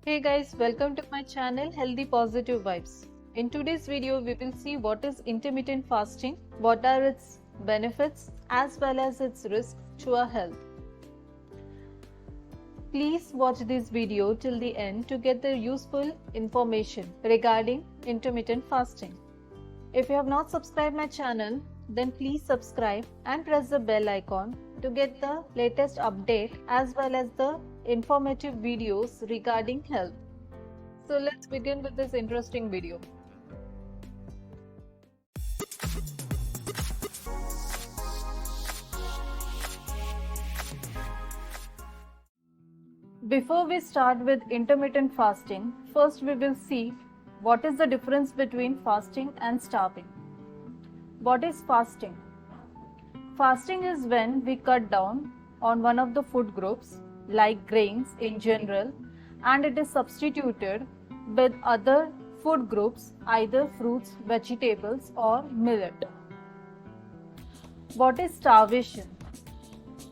Hey guys, welcome to my channel Healthy Positive Vibes. In today's video, we will see what is intermittent fasting, what are its benefits as well as its risks to our health. Please watch this video till the end to get the useful information regarding intermittent fasting. If you have not subscribed my channel, then please subscribe and press the bell icon to get the latest update as well as the informative videos regarding health. So let's begin with this interesting video. Before we start with intermittent fasting, first we will see what is the difference between fasting and starving. What is fasting? Fasting is when we cut down on one of the food groups like grains in general, and it is substituted with other food groups, either fruits, vegetables or millet. What is starvation?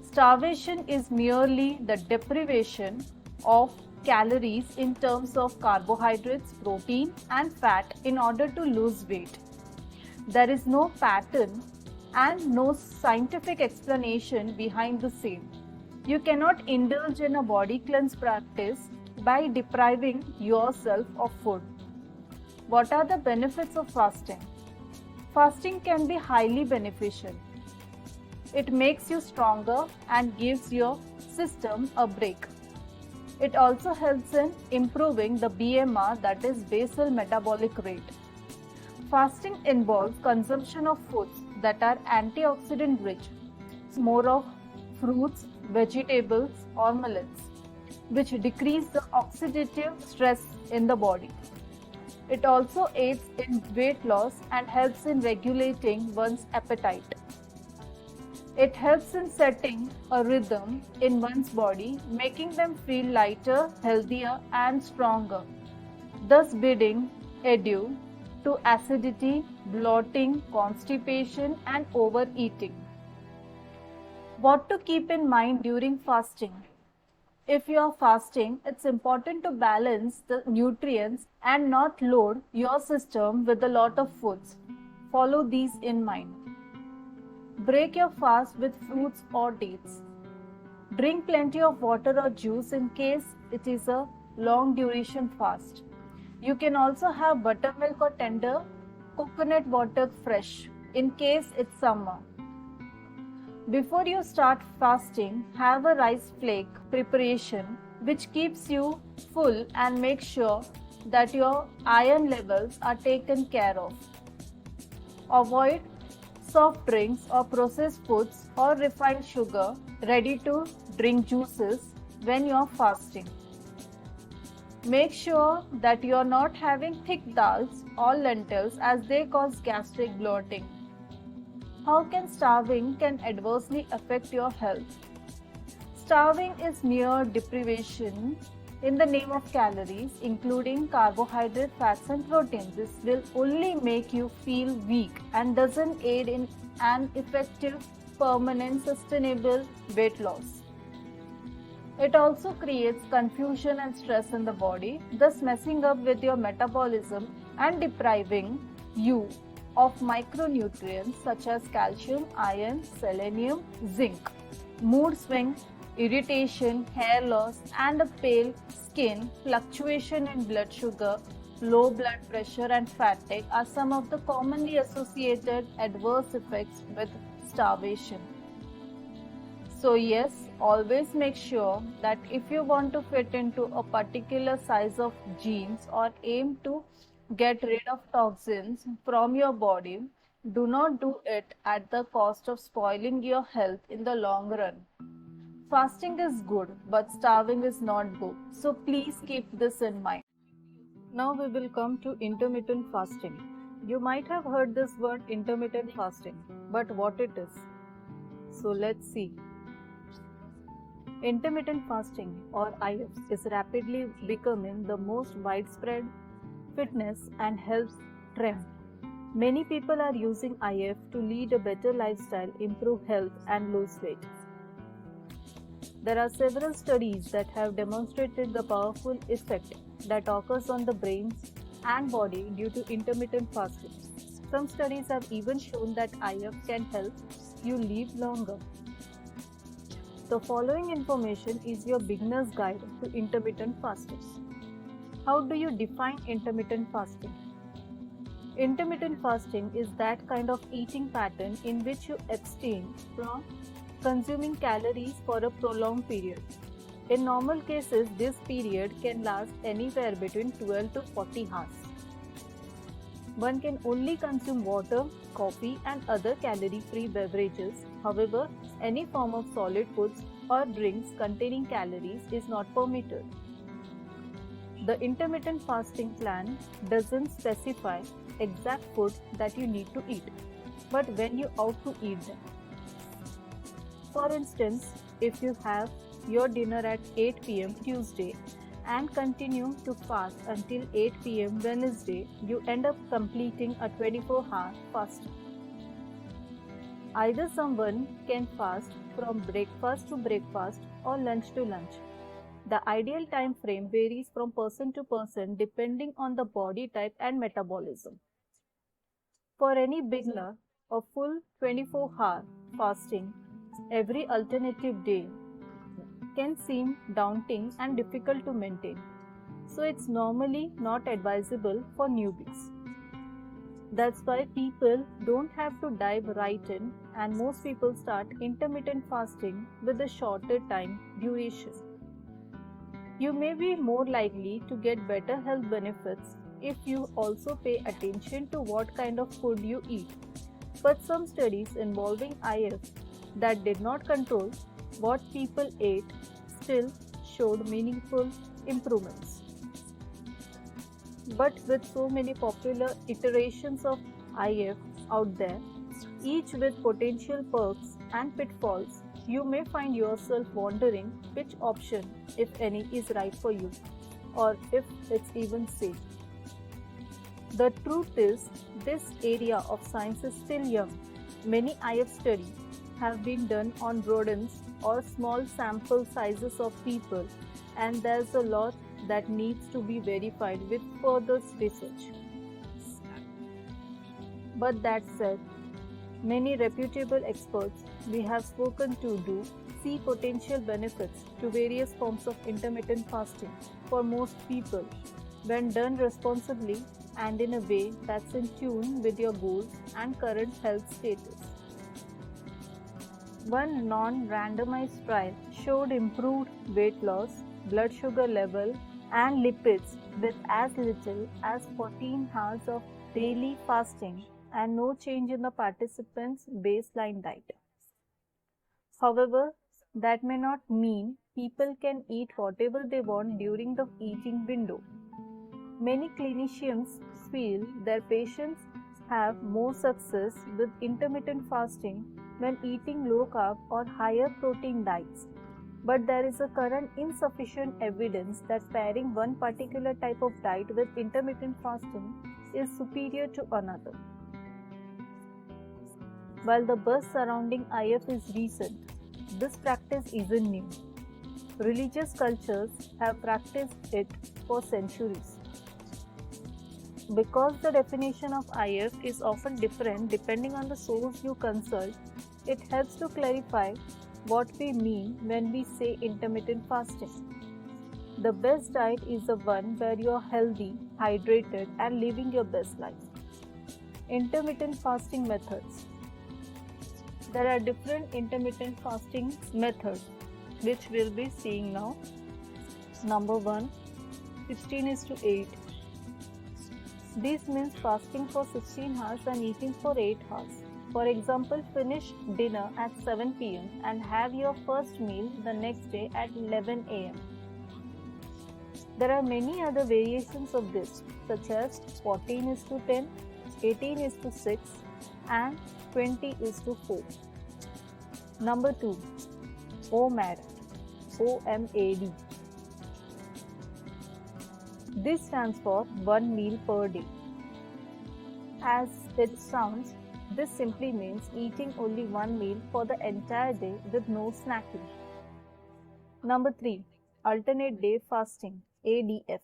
Starvation is merely the deprivation of calories in terms of carbohydrates, protein and fat in order to lose weight. There is no pattern and no scientific explanation behind the same. You cannot indulge in a body cleanse practice by depriving yourself of food. What are the benefits of fasting? Fasting can be highly beneficial. It makes you stronger and gives your system a break. It also helps in improving the BMR, that is basal metabolic rate. Fasting involves consumption of foods that are antioxidant rich, more of fruits, vegetables or millets, which decrease the oxidative stress in the body. It also aids in weight loss and helps in regulating one's appetite. It helps in setting a rhythm in one's body, making them feel lighter, healthier and stronger, thus bidding adieu to acidity, bloating, constipation and overeating. What to keep in mind during fasting? If you are fasting, it's important to balance the nutrients and not load your system with a lot of foods. Follow these in mind. Break your fast with fruits or dates. Drink plenty of water or juice in case it is a long duration fast. You can also have buttermilk or tender coconut water fresh in case it's summer. Before you start fasting, have a rice flake preparation which keeps you full and makes sure that your iron levels are taken care of. Avoid soft drinks or processed foods or refined sugar, ready to drink juices when you are fasting. Make sure that you are not having thick dals or lentils as they cause gastric bloating. How can starving adversely affect your health? Starving is mere deprivation in the name of calories, including carbohydrate, fats and protein. This will only make you feel weak and doesn't aid in an effective, permanent, sustainable weight loss. It also creates confusion and stress in the body, thus messing up with your metabolism and depriving you of micronutrients such as calcium, iron, selenium, zinc. Mood swings, irritation, hair loss and a pale skin, fluctuation in blood sugar, low blood pressure and fatigue are some of the commonly associated adverse effects with starvation. So yes, always make sure that if you want to fit into a particular size of jeans or aim to get rid of toxins from your body, do not do it at the cost of spoiling your health in the long run. Fasting is good, but starving is not good. So please keep this in mind. Now we will come to intermittent fasting. You might have heard this word intermittent fasting, but what it is? So let's see. Intermittent fasting or IF is rapidly becoming the most widespread fitness and health trend. Many people are using IF to lead a better lifestyle, improve health and lose weight. There are several studies that have demonstrated the powerful effect that occurs on the brain and body due to intermittent fasting. Some studies have even shown that IF can help you live longer. The following information is your beginner's guide to intermittent fasting. How do you define intermittent fasting? Intermittent fasting is that kind of eating pattern in which you abstain from consuming calories for a prolonged period. In normal cases, this period can last anywhere between 12 to 40 hours. One can only consume water, coffee, and other calorie-free beverages. However, any form of solid foods or drinks containing calories is not permitted. The intermittent fasting plan doesn't specify exact food that you need to eat, but when you ought to eat them. For instance, if you have your dinner at 8 p.m. Tuesday and continue to fast until 8 p.m. Wednesday, you end up completing a 24-hour fast. Either someone can fast from breakfast to breakfast or lunch to lunch. The ideal time frame varies from person to person depending on the body type and metabolism. For any beginner, a full 24-hour fasting every alternative day can seem daunting and difficult to maintain, so it's normally not advisable for newbies. That's why people don't have to dive right in, and most people start intermittent fasting with a shorter time duration. You may be more likely to get better health benefits if you also pay attention to what kind of food you eat. But some studies involving IF that did not control what people ate still showed meaningful improvements. But with so many popular iterations of IF out there, each with potential perks and pitfalls, you may find yourself wondering which option, if any, is right for you, or if it's even safe. The truth is, this area of science is still young. Many IF studies have been done on rodents or small sample sizes of people, and there's a lot that needs to be verified with further research. But that said, many reputable experts we have spoken to do see potential benefits to various forms of intermittent fasting for most people when done responsibly and in a way that's in tune with your goals and current health status. One non-randomized trial showed improved weight loss, blood sugar level, and lipids with as little as 14 hours of daily fasting and no change in the participants' baseline diet. However, that may not mean people can eat whatever they want during the eating window. Many clinicians feel their patients have more success with intermittent fasting when eating low carb or higher protein diets. But there is a current insufficient evidence that pairing one particular type of diet with intermittent fasting is superior to another. While the buzz surrounding IF is recent, this practice isn't new. Religious cultures have practiced it for centuries. Because the definition of IF is often different depending on the source you consult, it helps to clarify what we mean when we say intermittent fasting. The best diet is the one where you are healthy, hydrated, and living your best life. Intermittent fasting methods. There are different intermittent fasting methods which we'll be seeing now. Number 1, 16:8. This means fasting for 16 hours and eating for 8 hours. For example, finish dinner at 7 p.m. and have your first meal the next day at 11 a.m. There are many other variations of this, such as 14:10, 18:6, and 20:4. Number 2, OMAD, OMAD. This stands for one meal per day. As it sounds, this simply means eating only one meal for the entire day with no snacking. Number 3. Alternate day fasting, ADF.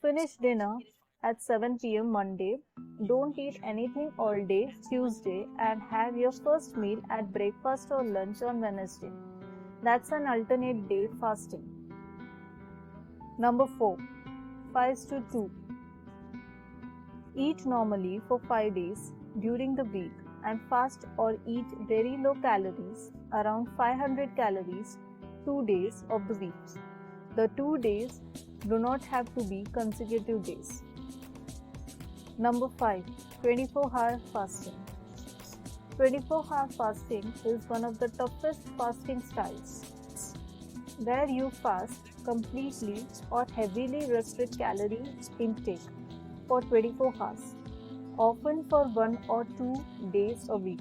Finish dinner at 7 p.m. Monday. Don't eat anything all day Tuesday and have your first meal at breakfast or lunch on Wednesday. That's an alternate day fasting. Number 4. 5 to 2. Eat normally for 5 days during the week and fast or eat very low calories, around 500 calories, 2 days of the week. The 2 days do not have to be consecutive days. Number 5. 24-hour fasting. 24-hour fasting is one of the toughest fasting styles, where you fast completely or heavily restrict calorie intake for 24 hours, often for 1 or 2 days a week.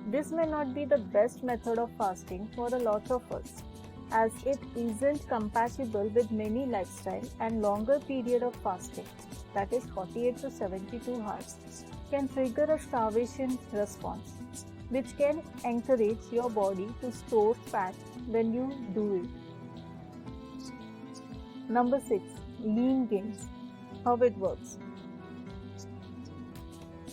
This may not be the best method of fasting for a lot of us, as it isn't compatible with many lifestyle, and longer period of fasting, that is 48 to 72 hours, can trigger a starvation response, which can encourage your body to store fat when you do it. Number 6. Lean gains. How it works.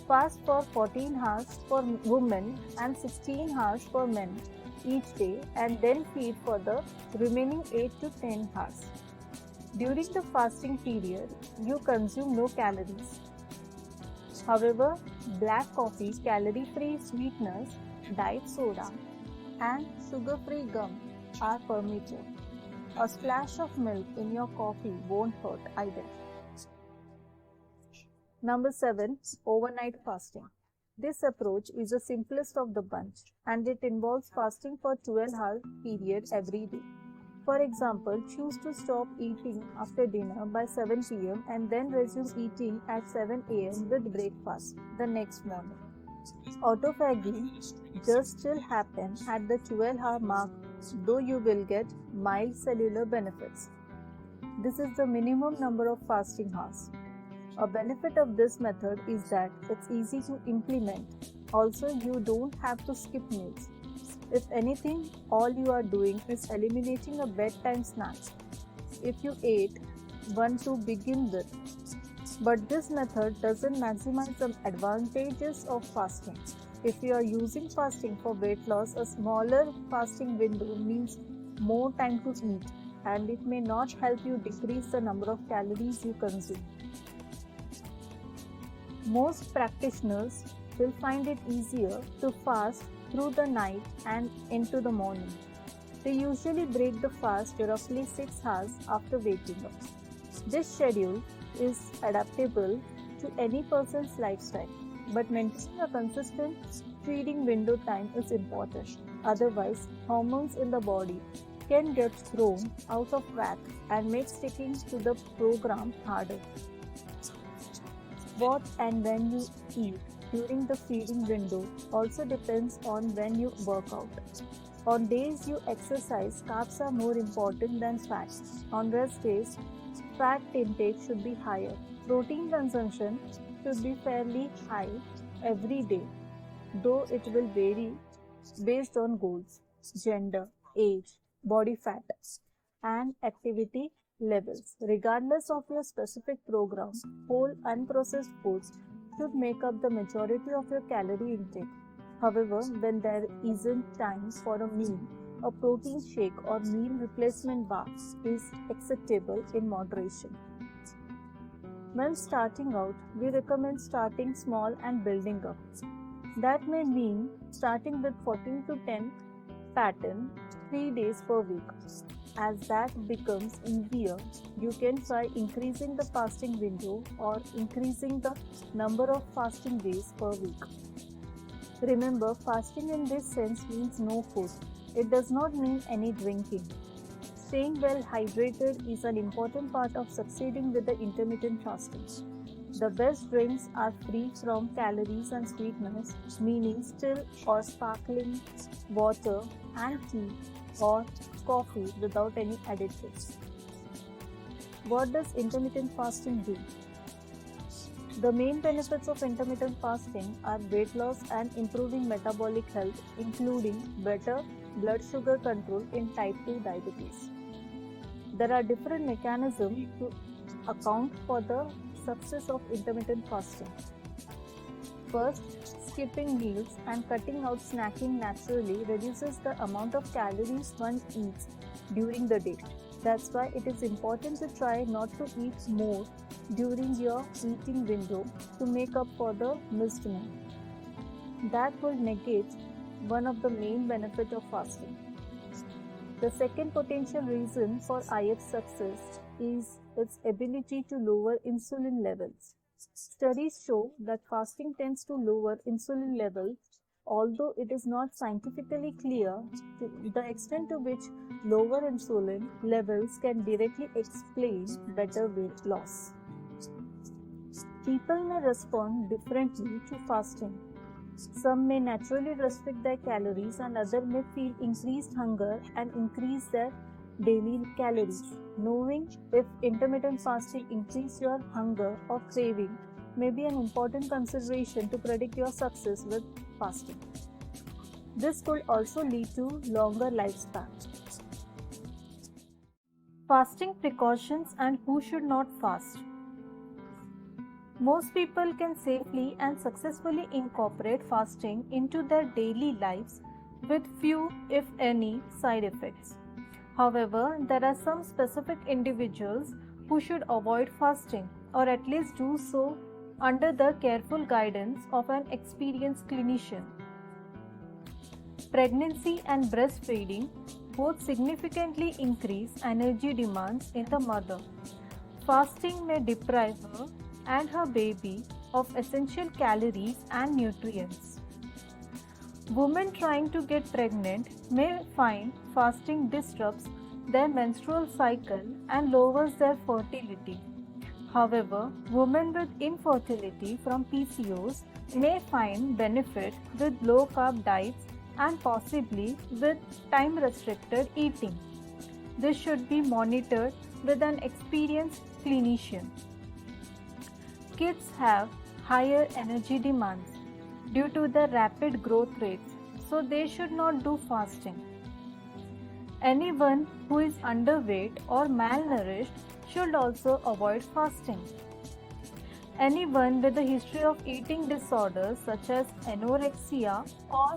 Fast for 14 hours for women and 16 hours for men each day, and then feed for the remaining 8 to 10 hours. During the fasting period, you consume no calories. However, black coffee, calorie-free sweeteners, diet soda, and sugar-free gum are permitted. A splash of milk in your coffee won't hurt either. Number 7. Overnight fasting. This approach is the simplest of the bunch, and it involves fasting for 12-hour period every day. For example, choose to stop eating after dinner by 7 p.m. and then resume eating at 7 a.m. with breakfast the next morning. Autophagy just still happen at the 12-hour mark, though you will get mild cellular benefits. This is the minimum number of fasting hours. A benefit of this method is that it's easy to implement. Also, you don't have to skip meals. If anything, all you are doing is eliminating a bedtime snack if you ate one to begin with. But this method doesn't maximize the advantages of fasting. If you are using fasting for weight loss, a smaller fasting window means more time to eat, and it may not help you decrease the number of calories you consume. Most practitioners will find it easier to fast through the night and into the morning. They usually break the fast roughly 6 hours after waking up. This schedule is adaptable to any person's lifestyle, but maintaining a consistent feeding window time is important. Otherwise, hormones in the body can get thrown out of whack and make sticking to the program harder. What and when you eat during the feeding window also depends on when you work out. On days you exercise, carbs are more important than fat. On rest days, fat intake should be higher. Protein consumption should be fairly high every day, though it will vary based on goals, gender, age, body fat, and activity levels. Regardless of your specific program, whole unprocessed foods should make up the majority of your calorie intake. However, when there isn't time for a meal, a protein shake or meal replacement bar is acceptable in moderation. When starting out, we recommend starting small and building up. That may mean starting with 14 to 10 pattern 3 days per week. As that becomes easier, you can try increasing the fasting window or increasing the number of fasting days per week. Remember, fasting in this sense means no food. It does not mean any drinking. Staying well hydrated is an important part of succeeding with the intermittent fasting. The best drinks are free from calories and sweeteners, meaning still or sparkling water and tea or coffee without any additives. What does intermittent fasting do? The main benefits of intermittent fasting are weight loss and improving metabolic health, including better blood sugar control in type 2 diabetes. There are different mechanisms to account for the success of intermittent fasting. First, skipping meals and cutting out snacking naturally reduces the amount of calories one eats during the day. That's why it is important to try not to eat more during your eating window to make up for the missed meal. That will negate one of the main benefits of fasting. The second potential reason for IF success is its ability to lower insulin levels. Studies show that fasting tends to lower insulin levels, although it is not scientifically clear the extent to which lower insulin levels can directly explain better weight loss. People may respond differently to fasting. Some may naturally restrict their calories and others may feel increased hunger and increase their daily calories. Knowing if intermittent fasting increases your hunger or craving may be an important consideration to predict your success with fasting. This could also lead to longer lifespan. Fasting precautions and who should not fast. Most people can safely and successfully incorporate fasting into their daily lives with few, if any, side effects. However, there are some specific individuals who should avoid fasting or at least do so under the careful guidance of an experienced clinician. Pregnancy and breastfeeding both significantly increase energy demands in the mother. Fasting may deprive her and her baby of essential calories and nutrients. Women trying to get pregnant may find fasting disrupts their menstrual cycle and lowers their fertility. However, women with infertility from PCOS may find benefit with low-carb diets and possibly with time-restricted eating. This should be monitored with an experienced clinician. Kids have higher energy demands due to the rapid growth rates, so they should not do fasting. Anyone who is underweight or malnourished should also avoid fasting. Anyone with a history of eating disorders such as anorexia or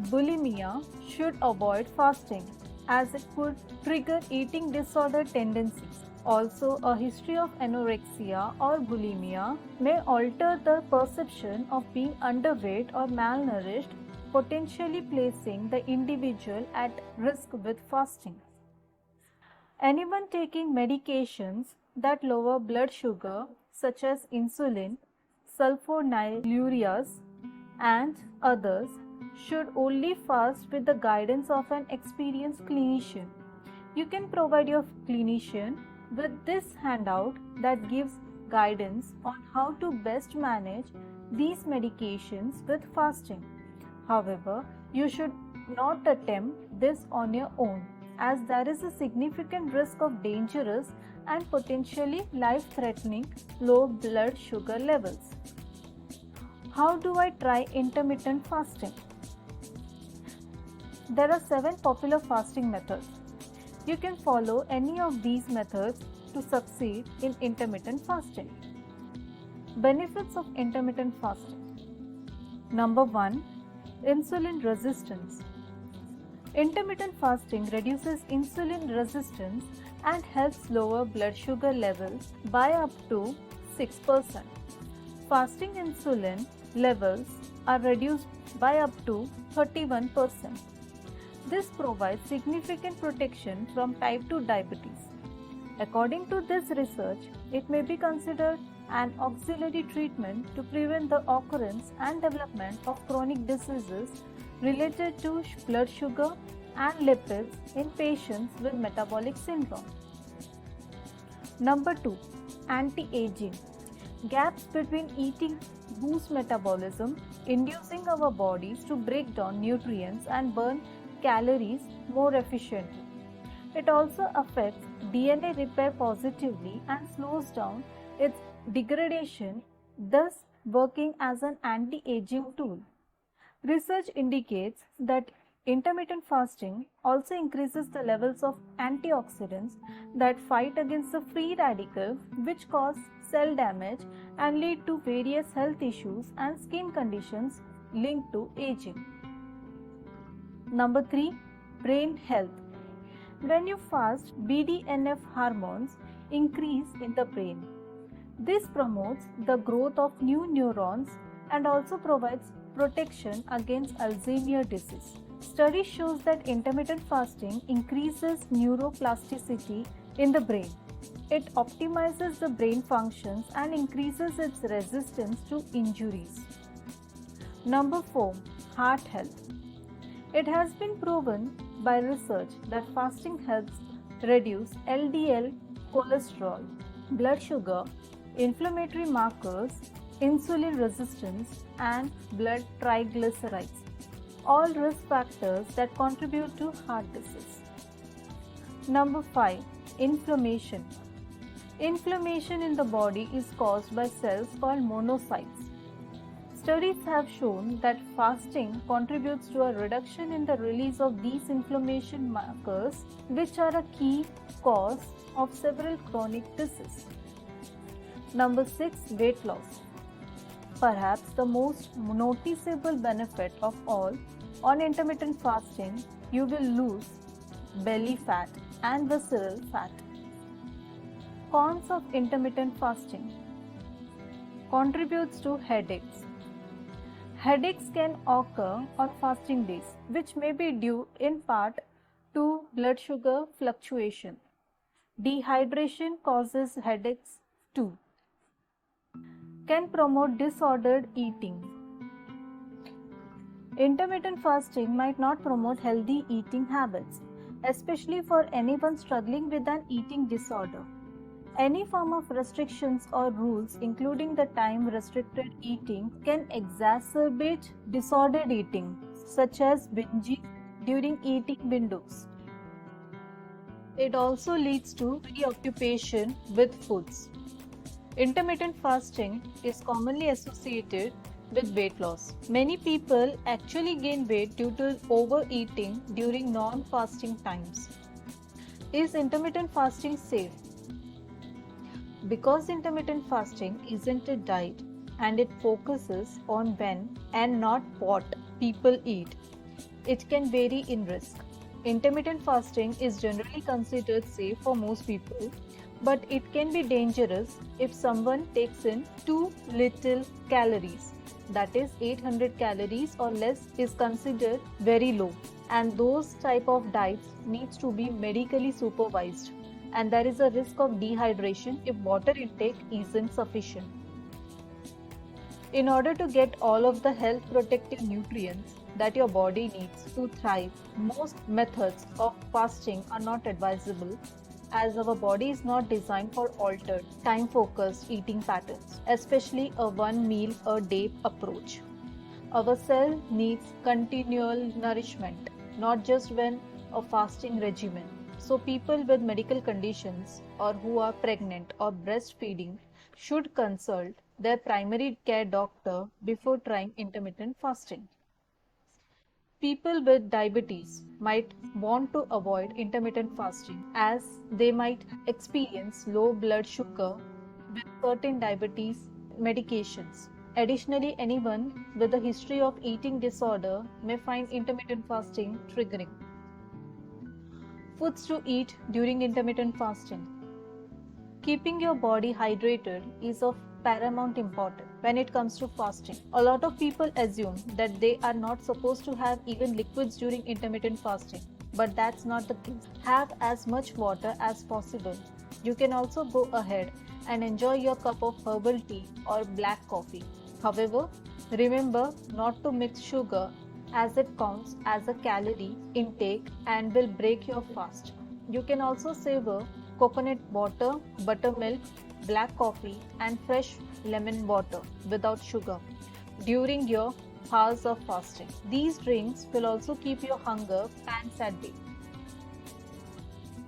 bulimia should avoid fasting, as it could trigger eating disorder tendencies. Also, a history of anorexia or bulimia may alter the perception of being underweight or malnourished, potentially placing the individual at risk with fasting. Anyone taking medications that lower blood sugar, such as insulin, sulfonylureas, and others, should only fast with the guidance of an experienced clinician. You can provide your clinician with this handout that gives guidance on how to best manage these medications with fasting. However, you should not attempt this on your own, as there is a significant risk of dangerous and potentially life-threatening low blood sugar levels. How do I try intermittent fasting? There are 7 popular fasting methods. You can follow any of these methods to succeed in intermittent fasting. Benefits of intermittent fasting. Number 1. Insulin resistance. Intermittent fasting reduces insulin resistance and helps lower blood sugar levels by up to 6%. Fasting insulin levels are reduced by up to 31%. This provides significant protection from type 2 diabetes. According to this research, it may be considered an auxiliary treatment to prevent the occurrence and development of chronic diseases related to blood sugar and lipids in patients with metabolic syndrome. Number 2. Anti-aging. Gaps between eating boost metabolism, inducing our bodies to break down nutrients and burn calories more efficiently. It also affects DNA repair positively and slows down its degradation, thus working as an anti-aging tool. Research indicates that Intermittent fasting also increases the levels of antioxidants that fight against the free radical, which cause cell damage and lead to various health issues and skin conditions linked to aging. Number 3. Brain health. When you fast, BDNF hormones increase in the brain. This promotes the growth of new neurons and also provides protection against Alzheimer's disease. Study shows that intermittent fasting increases neuroplasticity in the brain. It optimizes the brain functions and increases its resistance to injuries. Number 4. Heart health. It has been proven by research that fasting helps reduce LDL cholesterol, blood sugar, inflammatory markers, insulin resistance, and blood triglycerides, all risk factors that contribute to heart disease. Number 5. Inflammation. Inflammation in the body is caused by cells called monocytes. Studies have shown that fasting contributes to a reduction in the release of these inflammation markers, which are a key cause of several chronic diseases. Number 6. Weight loss. Perhaps the most noticeable benefit of all, on intermittent fasting, you will lose belly fat and visceral fat. Cons of intermittent fasting. Contributes to headaches. Headaches can occur on fasting days, which may be due in part to blood sugar fluctuation. Dehydration causes headaches too. Can promote disordered eating. Intermittent fasting might not promote healthy eating habits, especially for anyone struggling with an eating disorder. Any form of restrictions or rules, including the time-restricted eating, can exacerbate disordered eating, such as binging during eating windows. It also leads to preoccupation with foods. Intermittent fasting is commonly associated with weight loss. Many people actually gain weight due to overeating during non-fasting times. Is intermittent fasting safe? Because intermittent fasting isn't a diet and it focuses on when and not what people eat, it can vary in risk. Intermittent fasting is generally considered safe for most people, but it can be dangerous if someone takes in too little calories. That is, 800 calories or less is considered very low, and those type of diets needs to be medically supervised, and there is a risk of dehydration if water intake isn't sufficient. In order to get all of the health protective nutrients that your body needs to thrive, most methods of fasting are not advisable, as our body is not designed for altered, time-focused eating patterns, especially a one meal a day approach. Our cell needs continual nourishment, not just when a fasting regimen. So people with medical conditions or who are pregnant or breastfeeding should consult their primary care doctor before trying intermittent fasting. People with diabetes might want to avoid intermittent fasting as they might experience low blood sugar with certain diabetes medications. Additionally, anyone with a history of eating disorder may find intermittent fasting triggering. Foods to eat during intermittent fasting. Keeping your body hydrated is of paramount importance when it comes to fasting. A lot of people assume that they are not supposed to have even liquids during intermittent fasting, but that's not the case. Have as much water as possible. You can also go ahead and enjoy your cup of herbal tea or black coffee. However, remember not to mix sugar as it counts as a calorie intake and will break your fast. You can also savor coconut water, buttermilk, black coffee and fresh lemon water without sugar during your hours of fasting. These drinks will also keep your hunger pangs at bay.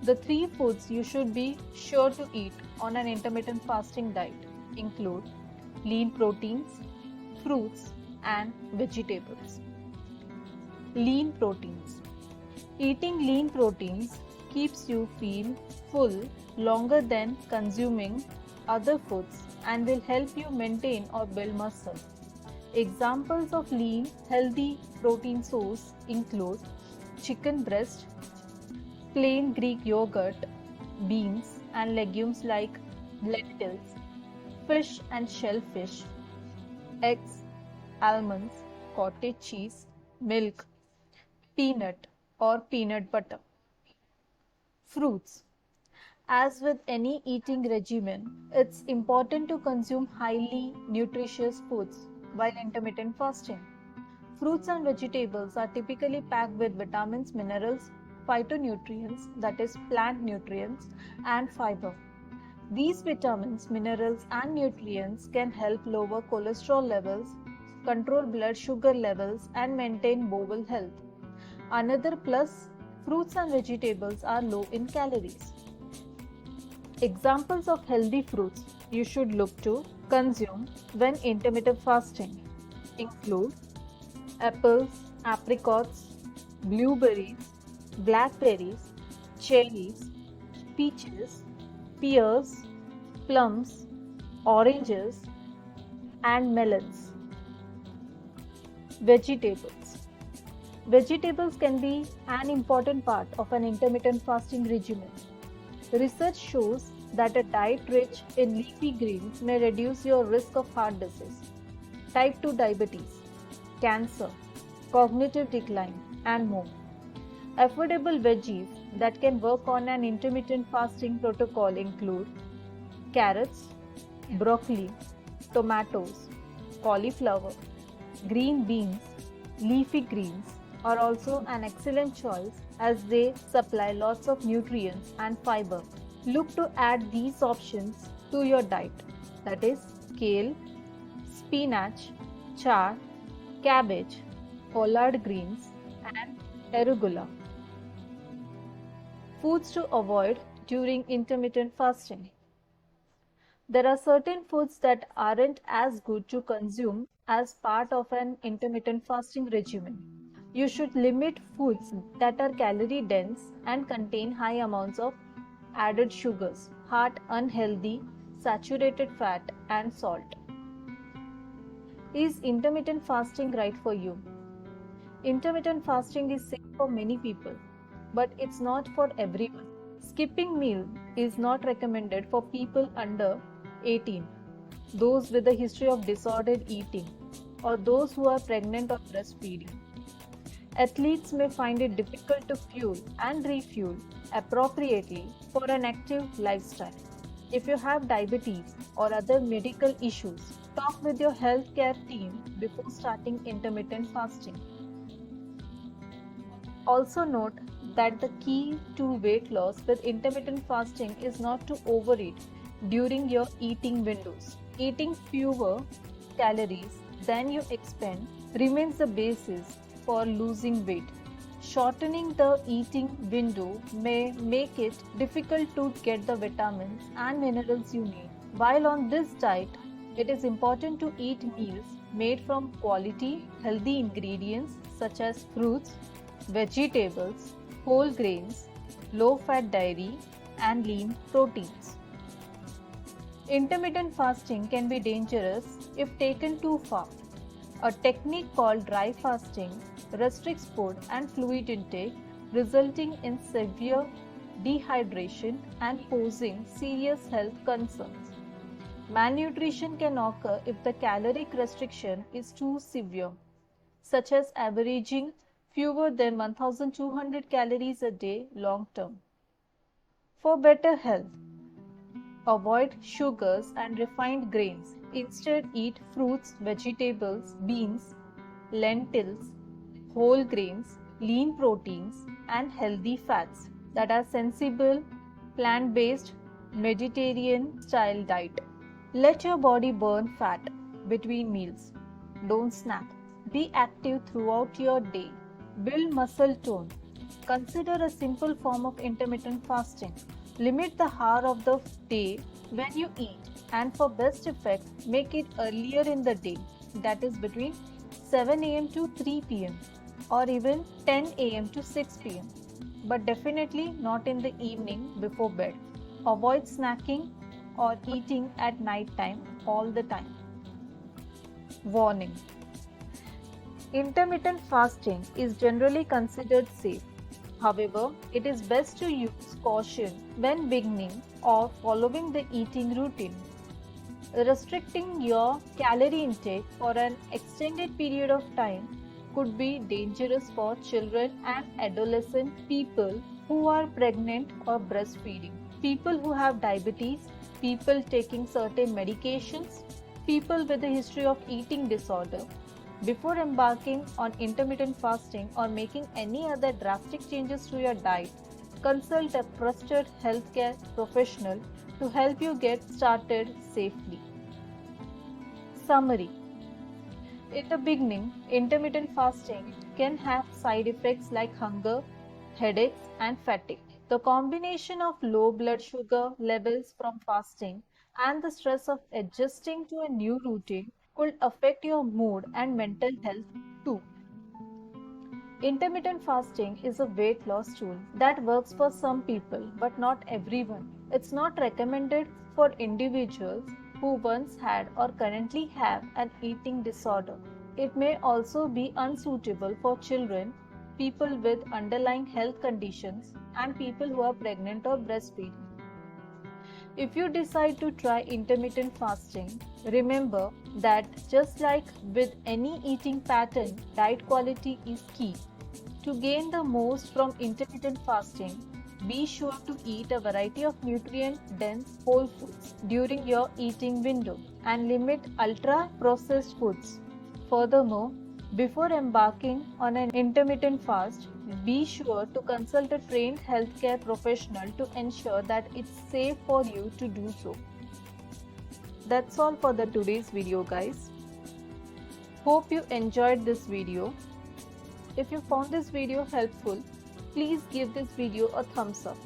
The 3 foods you should be sure to eat on an intermittent fasting diet include lean proteins, fruits and vegetables. Lean proteins. Eating lean proteins keeps you feel full longer than consuming other foods and will help you maintain or build muscle. Examples of lean, healthy protein source include chicken breast, plain Greek yogurt, beans and legumes like lentils, fish and shellfish, eggs, almonds, cottage cheese, milk, peanut or peanut butter. Fruits. As with any eating regimen, it's important to consume highly nutritious foods while intermittent fasting. Fruits and vegetables are typically packed with vitamins, minerals, phytonutrients, that is, plant nutrients, and fiber. These vitamins, minerals, and nutrients can help lower cholesterol levels, control blood sugar levels, and maintain bowel health. Another plus, fruits and vegetables are low in calories. Examples of healthy fruits you should look to consume when intermittent fasting include apples, apricots, blueberries, blackberries, cherries, peaches, pears, plums, oranges, and melons. Vegetables. Vegetables can be an important part of an intermittent fasting regimen. Research shows that a diet rich in leafy greens may reduce your risk of heart disease, type 2 diabetes, cancer, cognitive decline, and more. Affordable veggies that can work on an intermittent fasting protocol include carrots, broccoli, tomatoes, cauliflower, green beans, leafy greens are also an excellent choice as they supply lots of nutrients and fiber. Look to add these options to your diet, that is, kale, spinach, chard, cabbage, collard greens, and arugula. Foods to avoid during intermittent fasting. There are certain foods that aren't as good to consume as part of an intermittent fasting regimen. You should limit foods that are calorie dense and contain high amounts of added sugars, heart unhealthy, saturated fat, and salt. Is intermittent fasting right for you? Intermittent fasting is safe for many people, but it's not for everyone. Skipping meal is not recommended for people under 18, those with a history of disordered eating, or those who are pregnant or breastfeeding. Athletes may find it difficult to fuel and refuel appropriately for an active lifestyle. If you have diabetes or other medical issues, talk with your healthcare team before starting intermittent fasting. Also note that the key to weight loss with intermittent fasting is not to overeat during your eating windows. Eating fewer calories than you expend remains the basis for losing weight. Shortening the eating window may make it difficult to get the vitamins and minerals you need. While on this diet, it is important to eat meals made from quality, healthy ingredients such as fruits, vegetables, whole grains, low-fat dairy, and lean proteins. Intermittent fasting can be dangerous if taken too far. A technique called dry fasting restricts food and fluid intake, resulting in severe dehydration and posing serious health concerns. Malnutrition can occur if the caloric restriction is too severe, such as averaging fewer than 1200 calories a day long term. For better health, avoid sugars and refined grains. Instead, eat fruits, vegetables, beans, lentils, whole grains, lean proteins, and healthy fats that are sensible, plant-based, Mediterranean style diet. Let your body burn fat between meals. Don't snack. Be active throughout your day. Build muscle tone. Consider a simple form of intermittent fasting. Limit the hour of the day when you eat, and for best effect, make it earlier in the day, that is between 7 a.m. to 3 p.m. or even 10 am to 6 pm, but definitely not in the evening before bed. Avoid snacking or eating at night time all the time. Warning: intermittent fasting is generally considered safe. However, it is best to use caution when beginning or following the eating routine. Restricting your calorie intake for an extended period of time could be dangerous for children and adolescent people who are pregnant or breastfeeding, people who have diabetes, people taking certain medications, people with a history of eating disorder. Before embarking on intermittent fasting or making any other drastic changes to your diet, consult a trusted healthcare professional to help you get started safely. Summary: in the beginning, intermittent fasting can have side effects like hunger, headaches, and fatigue. The combination of low blood sugar levels from fasting and the stress of adjusting to a new routine could affect your mood and mental health too. Intermittent fasting is a weight loss tool that works for some people but not everyone. It's not recommended for individuals who once had or currently have an eating disorder. It may also be unsuitable for children, people with underlying health conditions, and people who are pregnant or breastfeeding. If you decide to try intermittent fasting, remember that just like with any eating pattern, diet quality is key. To gain the most from intermittent fasting, be sure to eat a variety of nutrient-dense whole foods during your eating window and limit ultra-processed foods. Furthermore, before embarking on an intermittent fast, be sure to consult a trained healthcare professional to ensure that it's safe for you to do so. That's all for the today's video, guys. Hope you enjoyed this video. If you found this video helpful, please give this video a thumbs up.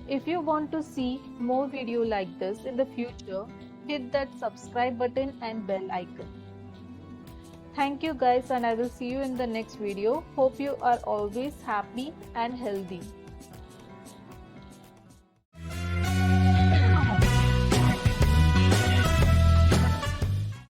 If you want to see more videos like this in the future, hit that subscribe button and bell icon. Thank you guys, and I will see you in the next video. Hope you are always happy and healthy.